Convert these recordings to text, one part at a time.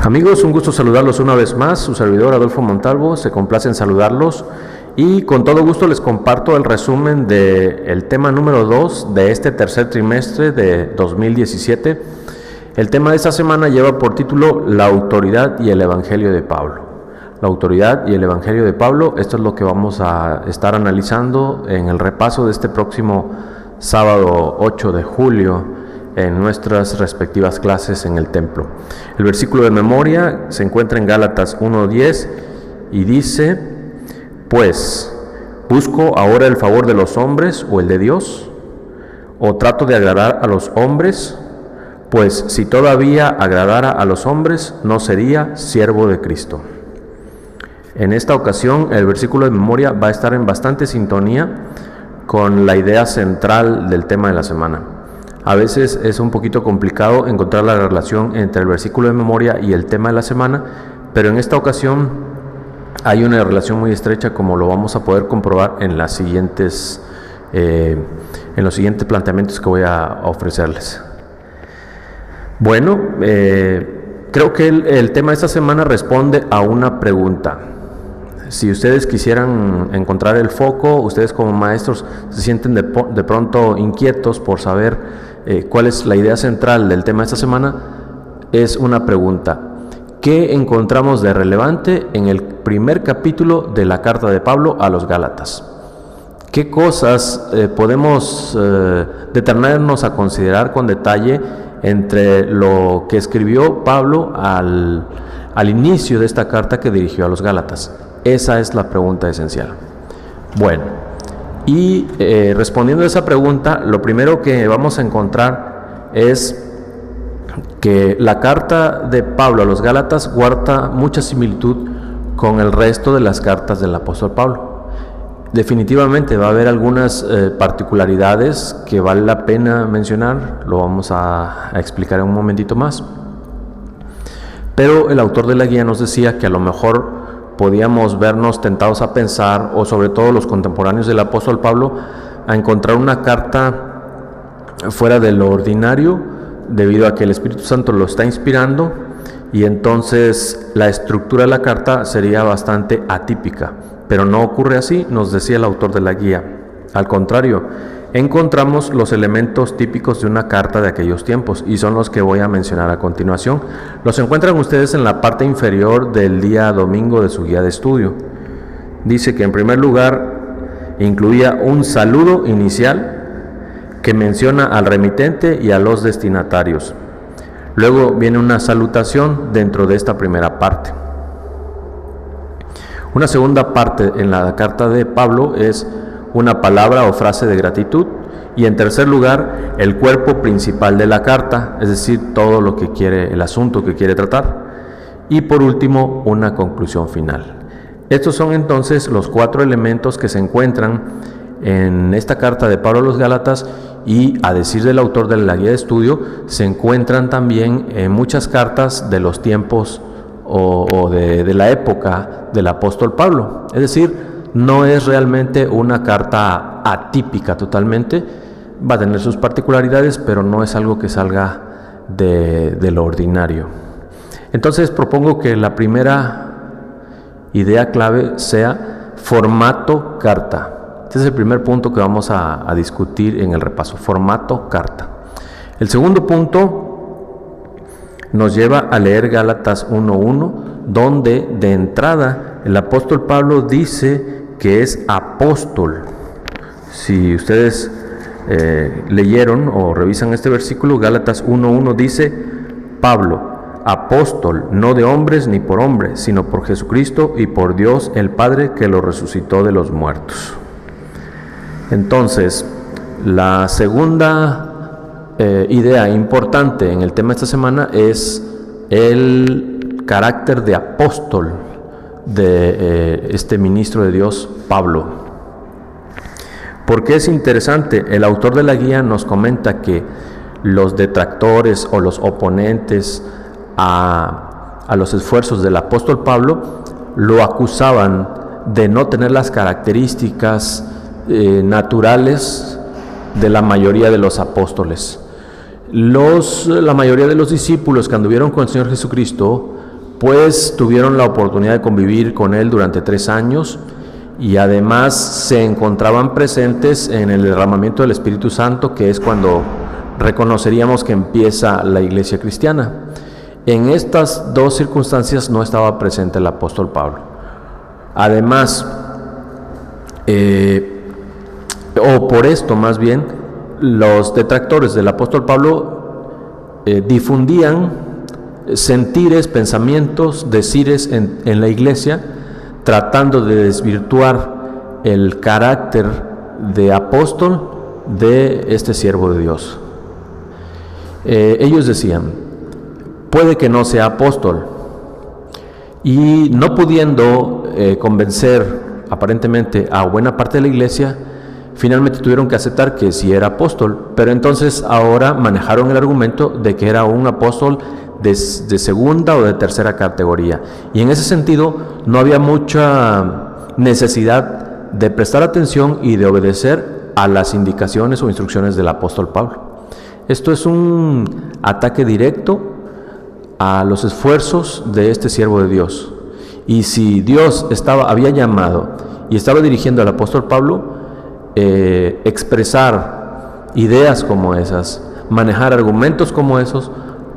Amigos, un gusto saludarlos una vez más. Su servidor Adolfo Montalvo se complace en saludarlos y con todo gusto les comparto el resumen del tema número 2 de este tercer trimestre de 2017. El tema de esta semana lleva por título La autoridad y el Evangelio de Pablo. La autoridad y el Evangelio de Pablo, esto es lo que vamos a estar analizando en el repaso de este próximo sábado 8 de julio en nuestras respectivas clases en el templo. El versículo de memoria se encuentra en Gálatas 1:10 y dice: Pues, ¿busco ahora el favor de los hombres o el de Dios? ¿O trato de agradar a los hombres? Pues si todavía agradara a los hombres, no sería siervo de Cristo. En esta ocasión, el versículo de memoria va a estar en bastante sintonía con la idea central del tema de la semana. A veces es un poquito complicado encontrar la relación entre el versículo de memoria y el tema de la semana, pero en esta ocasión hay una relación muy estrecha, como lo vamos a poder comprobar en los siguientes planteamientos que voy a ofrecerles. Bueno, creo que el tema de esta semana responde a una pregunta. Si ustedes quisieran encontrar el foco, ustedes como maestros se sienten de pronto inquietos por saber cuál es la idea central del tema de esta semana, es una pregunta. ¿Qué encontramos de relevante en el primer capítulo de la carta de Pablo a los Gálatas? ¿Qué cosas podemos detenernos a considerar con detalle entre lo que escribió Pablo al inicio de esta carta que dirigió a los Gálatas? Esa es la pregunta esencial. Bueno, y respondiendo a esa pregunta, lo primero que vamos a encontrar es que la carta de Pablo a los Gálatas guarda mucha similitud con el resto de las cartas del apóstol Pablo. Definitivamente va a haber algunas particularidades que vale la pena mencionar, lo vamos a explicar en un momentito más. Pero el autor de la guía nos decía que a lo mejor podíamos vernos tentados a pensar, o sobre todo los contemporáneos del apóstol Pablo, a encontrar una carta fuera de lo ordinario, debido a que el Espíritu Santo lo está inspirando, y entonces la estructura de la carta sería bastante atípica. Pero no ocurre así, nos decía el autor de la guía. Al contrario, encontramos los elementos típicos de una carta de aquellos tiempos, y son los que voy a mencionar a continuación. Los encuentran ustedes en la parte inferior del día domingo de su guía de estudio. Dice que en primer lugar incluía un saludo inicial que menciona al remitente y a los destinatarios. Luego viene una salutación dentro de esta primera parte. Una segunda parte en la carta de Pablo es una palabra o frase de gratitud, y en tercer lugar el cuerpo principal de la carta, es decir, todo lo que quiere, el asunto que quiere tratar, y por último una conclusión final. Estos son entonces los 4 elementos que se encuentran en esta carta de Pablo a los Gálatas, y a decir del autor de la guía de estudio, se encuentran también en muchas cartas de los tiempos o de la época del apóstol Pablo. Es decir, no es realmente una carta atípica totalmente, va a tener sus particularidades, pero no es algo que salga de lo ordinario. Entonces propongo que la primera idea clave sea formato carta. Este es el primer punto que vamos a discutir en el repaso, formato carta. El segundo punto nos lleva a leer Gálatas 1:1, donde de entrada el apóstol Pablo dice que es apóstol. Si ustedes leyeron o revisan este versículo, Gálatas 1:1 dice: Pablo, apóstol, no de hombres ni por hombres, sino por Jesucristo y por Dios el Padre, que lo resucitó de los muertos. Entonces, la segunda idea importante en el tema de esta semana es el carácter de apóstol de este ministro de Dios, Pablo. Porque es interesante, el autor de la guía nos comenta que los detractores o los oponentes a los esfuerzos del apóstol Pablo lo acusaban de no tener las características naturales de la mayoría de los apóstoles. La mayoría de los discípulos que anduvieron con el Señor Jesucristo Después tuvieron la oportunidad de convivir con él durante 3 años y además se encontraban presentes en el derramamiento del Espíritu Santo, que es cuando reconoceríamos que empieza la iglesia cristiana. En estas 2 circunstancias no estaba presente el apóstol Pablo. Además, o por esto más bien, los detractores del apóstol Pablo difundían sentires, pensamientos, decires en la iglesia, tratando de desvirtuar el carácter de apóstol de este siervo de Dios. Ellos decían: puede que no sea apóstol, y no pudiendo convencer aparentemente a buena parte de la iglesia, finalmente tuvieron que aceptar que sí era apóstol, pero entonces ahora manejaron el argumento de que era un apóstol de segunda o de tercera categoría, y en ese sentido no había mucha necesidad de prestar atención y de obedecer a las indicaciones o instrucciones del apóstol Pablo. Esto es un ataque directo a los esfuerzos de este siervo de Dios, y si Dios había llamado y estaba dirigiendo al apóstol Pablo, expresar ideas como esas, manejar argumentos como esos,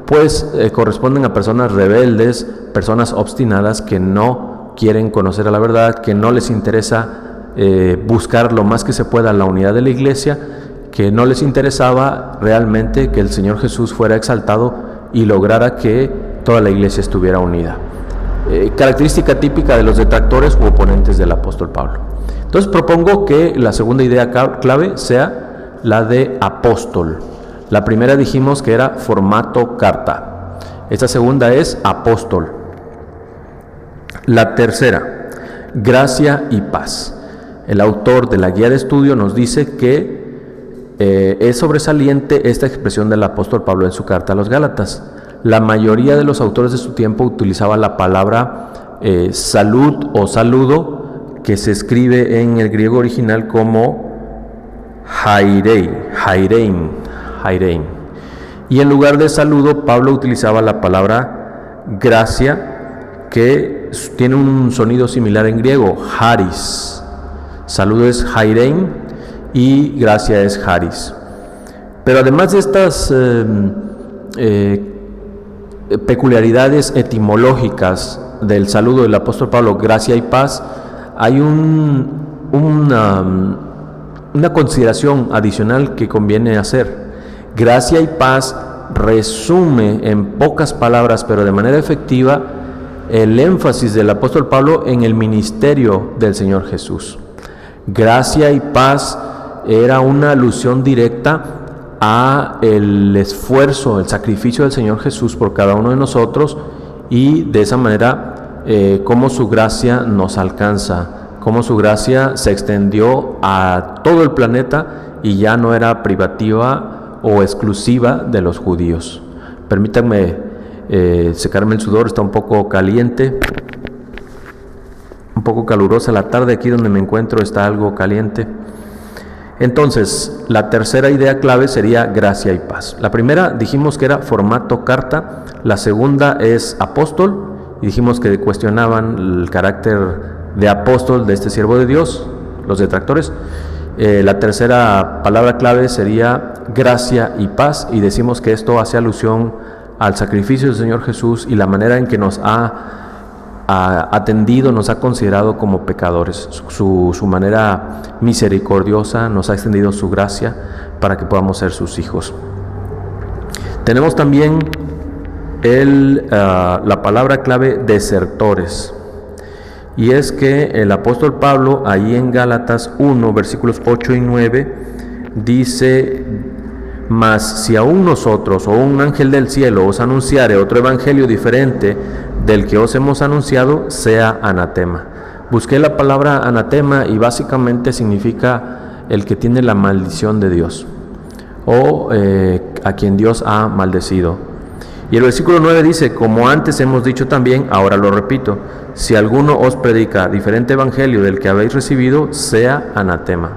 pues corresponden a personas rebeldes, personas obstinadas que no quieren conocer a la verdad, que no les interesa buscar lo más que se pueda la unidad de la iglesia, que no les interesaba realmente que el Señor Jesús fuera exaltado y lograra que toda la iglesia estuviera unida. Característica típica de los detractores u oponentes del apóstol Pablo. Entonces propongo que la segunda idea clave sea la de apóstol. La primera dijimos que era formato carta. Esta segunda es apóstol. La tercera, gracia y paz. El autor de la guía de estudio nos dice que es sobresaliente esta expresión del apóstol Pablo en su carta a los Gálatas. La mayoría de los autores de su tiempo utilizaba la palabra salud o saludo, que se escribe en el griego original como hairein. Y en lugar de saludo, Pablo utilizaba la palabra gracia, que tiene un sonido similar en griego, haris. Saludo es hairein y gracia es haris. Pero además de estas peculiaridades etimológicas del saludo del apóstol Pablo, gracia y paz, hay una consideración adicional que conviene hacer. Gracia y paz resume en pocas palabras, pero de manera efectiva, el énfasis del apóstol Pablo en el ministerio del Señor Jesús. Gracia y paz era una alusión directa a el esfuerzo, el sacrificio del Señor Jesús por cada uno de nosotros, y de esa manera cómo su gracia nos alcanza, cómo su gracia se extendió a todo el planeta y ya no era privativa o exclusiva de los judíos. Permítanme secarme el sudor, está un poco caliente, un poco calurosa la tarde. Aquí donde me encuentro está algo caliente. Entonces, la tercera idea clave sería gracia y paz. La primera dijimos que era formato carta, la segunda es apóstol, y dijimos que cuestionaban el carácter de apóstol de este siervo de Dios, los detractores. La tercera palabra clave sería gracia y paz, y decimos que esto hace alusión al sacrificio del Señor Jesús y la manera en que nos ha atendido, nos ha considerado como pecadores. Su manera misericordiosa nos ha extendido su gracia para que podamos ser sus hijos. Tenemos también la palabra clave desertores, y es que el apóstol Pablo ahí en Gálatas 1 versículos 8 y 9 dice: mas si aún nosotros o un ángel del cielo os anunciare otro evangelio diferente del que os hemos anunciado, sea anatema. Busqué la palabra anatema y básicamente significa el que tiene la maldición de Dios, o a quien Dios ha maldecido. Y el versículo 9 dice: como antes hemos dicho también, ahora lo repito, si alguno os predica diferente evangelio del que habéis recibido, sea anatema.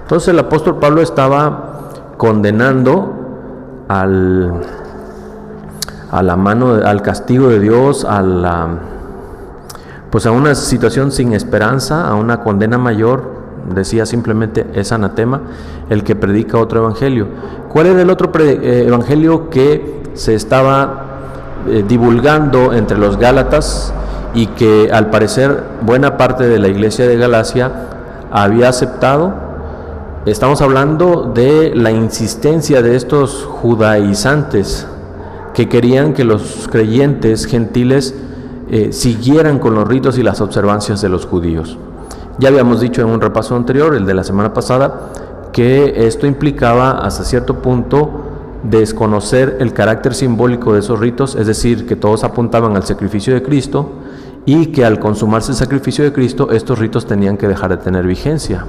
Entonces el apóstol Pablo estaba condenando al a la mano, al castigo de Dios, pues a una situación sin esperanza, a una condena mayor. Decía simplemente: es anatema el que predica otro evangelio. ¿Cuál era el otro evangelio que se estaba divulgando entre los gálatas y que al parecer buena parte de la iglesia de Galacia había aceptado? Estamos hablando de la insistencia de estos judaizantes que querían que los creyentes gentiles siguieran con los ritos y las observancias de los judíos. Ya habíamos dicho en un repaso anterior, el de la semana pasada, que esto implicaba hasta cierto punto desconocer el carácter simbólico de esos ritos, es decir, que todos apuntaban al sacrificio de Cristo y que al consumarse el sacrificio de Cristo, estos ritos tenían que dejar de tener vigencia.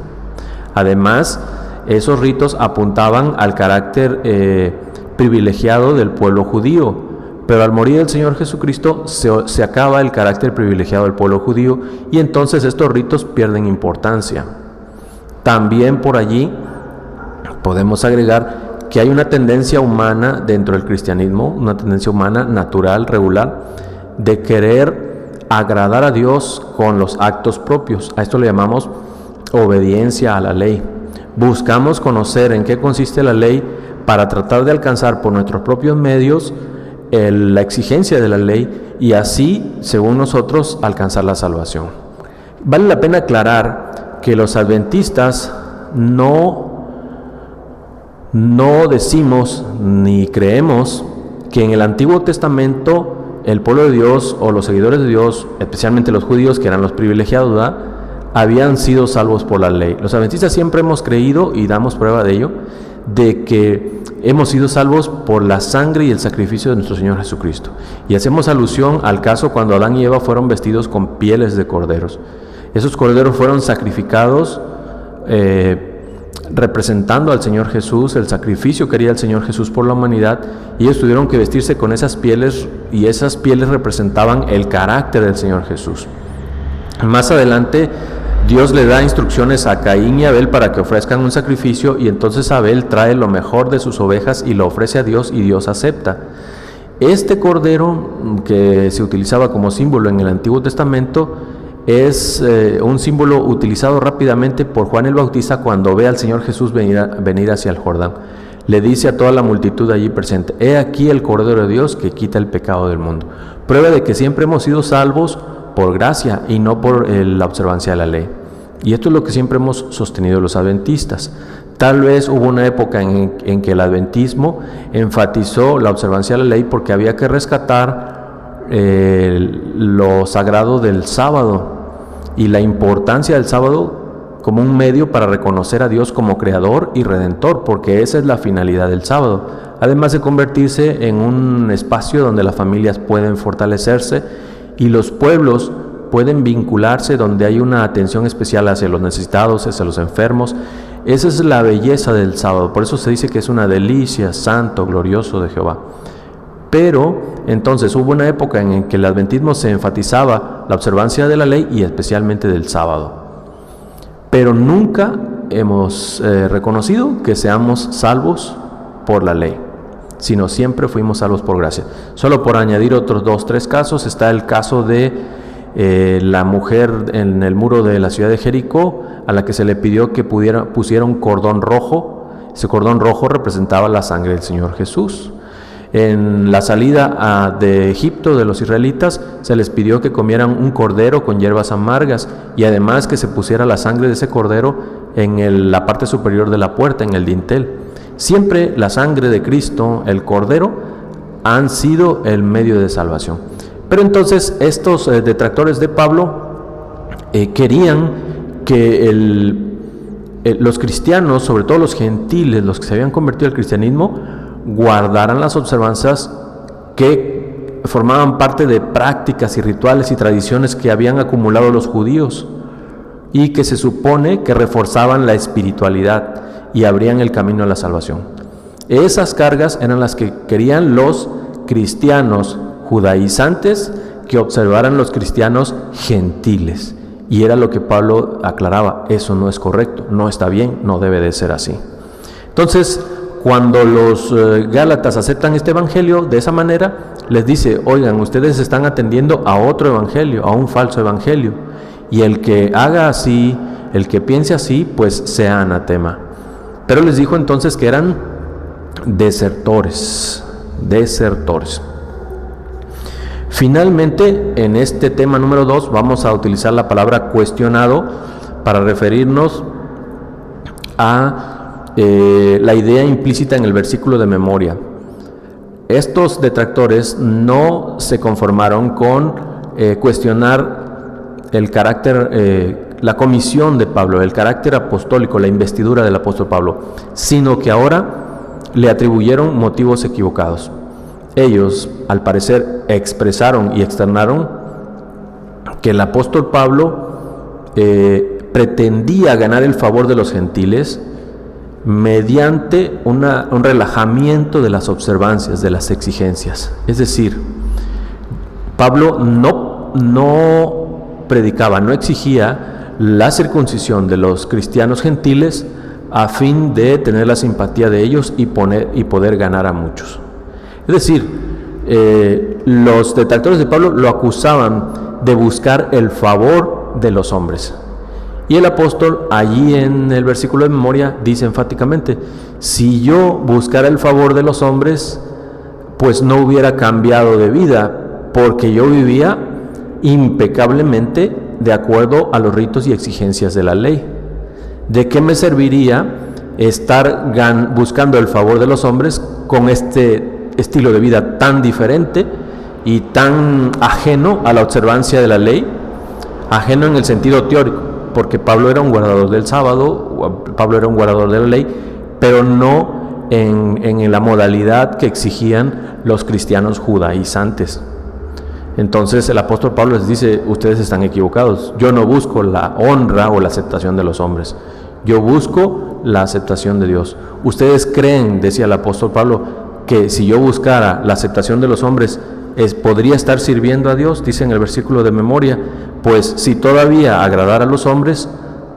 Además, esos ritos apuntaban al carácter privilegiado del pueblo judío, pero al morir el Señor Jesucristo se acaba el carácter privilegiado del pueblo judío y entonces estos ritos pierden importancia. También por allí podemos agregar que hay una tendencia humana dentro del cristianismo, una tendencia humana natural, regular, de querer agradar a Dios con los actos propios. A esto le llamamos obediencia a la ley. Buscamos conocer en qué consiste la ley para tratar de alcanzar por nuestros propios medios la exigencia de la ley y así, según nosotros, alcanzar la salvación. Vale la pena aclarar que los adventistas no decimos ni creemos que en el Antiguo Testamento el pueblo de Dios o los seguidores de Dios, especialmente los judíos, que eran los privilegiados, ¿verdad?, habían sido salvos por la ley. Los adventistas siempre hemos creído, y damos prueba de ello, de que hemos sido salvos por la sangre y el sacrificio de nuestro Señor Jesucristo. Y hacemos alusión al caso cuando Adán y Eva fueron vestidos con pieles de corderos. Esos corderos fueron sacrificados representando al Señor Jesús, el sacrificio que haría el Señor Jesús por la humanidad, y ellos tuvieron que vestirse con esas pieles, y esas pieles representaban el carácter del Señor Jesús. Más adelante Dios le da instrucciones a Caín y Abel para que ofrezcan un sacrificio, y entonces Abel trae lo mejor de sus ovejas y lo ofrece a Dios, y Dios acepta. Este cordero que se utilizaba como símbolo en el Antiguo Testamento es un símbolo utilizado rápidamente por Juan el Bautista cuando ve al Señor Jesús venir hacia el Jordán. Le dice a toda la multitud allí presente: he aquí el Cordero de Dios que quita el pecado del mundo. Prueba de que siempre hemos sido salvos por gracia y no por la observancia de la ley. Y esto es lo que siempre hemos sostenido los adventistas. Tal vez hubo una época en que el adventismo enfatizó la observancia de la ley porque había que rescatar lo sagrado del sábado y la importancia del sábado como un medio para reconocer a Dios como creador y redentor, porque esa es la finalidad del sábado, además de convertirse en un espacio donde las familias pueden fortalecerse y los pueblos pueden vincularse, donde hay una atención especial hacia los necesitados, hacia los enfermos. Esa es la belleza del sábado, por eso se dice que es una delicia, santo, glorioso de Jehová. Pero entonces hubo una época en que el adventismo se enfatizaba la observancia de la ley y especialmente del sábado. Pero nunca hemos reconocido que seamos salvos por la ley, sino siempre fuimos salvos por gracia. Solo por añadir otros 2, 3 casos, está el caso de la mujer en el muro de la ciudad de Jericó, a la que se le pidió que pusiera un cordón rojo. Ese cordón rojo representaba la sangre del Señor Jesús. En la salida de Egipto de los israelitas se les pidió que comieran un cordero con hierbas amargas y además que se pusiera la sangre de ese cordero en la parte superior de la puerta, en el dintel. Siempre la sangre de Cristo, el cordero, han sido el medio de salvación. Pero entonces estos detractores de Pablo querían que los cristianos, sobre todo los gentiles, los que se habían convertido al cristianismo, guardaran las observancias que formaban parte de prácticas y rituales y tradiciones que habían acumulado los judíos y que se supone que reforzaban la espiritualidad y abrían el camino a la salvación. Esas cargas eran las que querían los cristianos judaizantes que observaran los cristianos gentiles, y era lo que Pablo aclaraba: eso no es correcto, no está bien, no debe de ser así. Entonces, cuando los gálatas aceptan este evangelio de esa manera, les dice, oigan, ustedes están atendiendo a otro evangelio, a un falso evangelio, y el que haga así, el que piense así, pues sea anatema. Pero les dijo entonces que eran desertores. Finalmente, en este tema número 2, vamos a utilizar la palabra cuestionado para referirnos a la idea implícita en el versículo de memoria. Estos detractores no se conformaron con cuestionar el carácter, la comisión de Pablo, el carácter apostólico, la investidura del apóstol Pablo, sino que ahora le atribuyeron motivos equivocados. Ellos, al parecer, expresaron y externaron que el apóstol Pablo pretendía ganar el favor de los gentiles mediante un relajamiento de las observancias, de las exigencias. Es decir, Pablo no predicaba, no exigía la circuncisión de los cristianos gentiles a fin de tener la simpatía de ellos y poder ganar a muchos. Es decir, los detractores de Pablo lo acusaban de buscar el favor de los hombres. Y el apóstol allí en el versículo de memoria dice enfáticamente, si yo buscara el favor de los hombres, pues no hubiera cambiado de vida, porque yo vivía impecablemente de acuerdo a los ritos y exigencias de la ley. ¿De qué me serviría estar buscando el favor de los hombres con este estilo de vida tan diferente y tan ajeno a la observancia de la ley? Ajeno en el sentido teórico, porque Pablo era un guardador del sábado, Pablo era un guardador de la ley, pero no en la modalidad que exigían los cristianos judaizantes. Entonces el apóstol Pablo les dice, ustedes están equivocados, yo no busco la honra o la aceptación de los hombres, yo busco la aceptación de Dios. Ustedes creen, decía el apóstol Pablo, que si yo buscara la aceptación de los hombres, podría estar sirviendo a Dios, dice en el versículo de memoria, pues si todavía agradara a los hombres,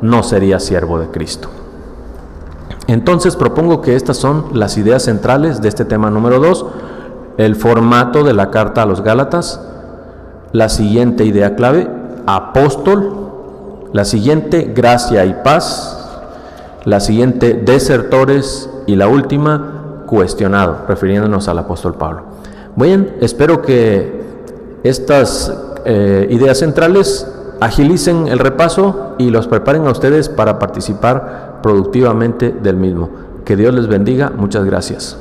no sería siervo de Cristo. Entonces propongo que estas son las ideas centrales de este tema número 2, el formato de la carta a los Gálatas, la siguiente idea clave, apóstol, la siguiente, gracia y paz, la siguiente, desertores, y la última, cuestionado, refiriéndonos al apóstol Pablo. Bien, espero que estas ideas centrales agilicen el repaso y los preparen a ustedes para participar productivamente del mismo. Que Dios les bendiga. Muchas gracias.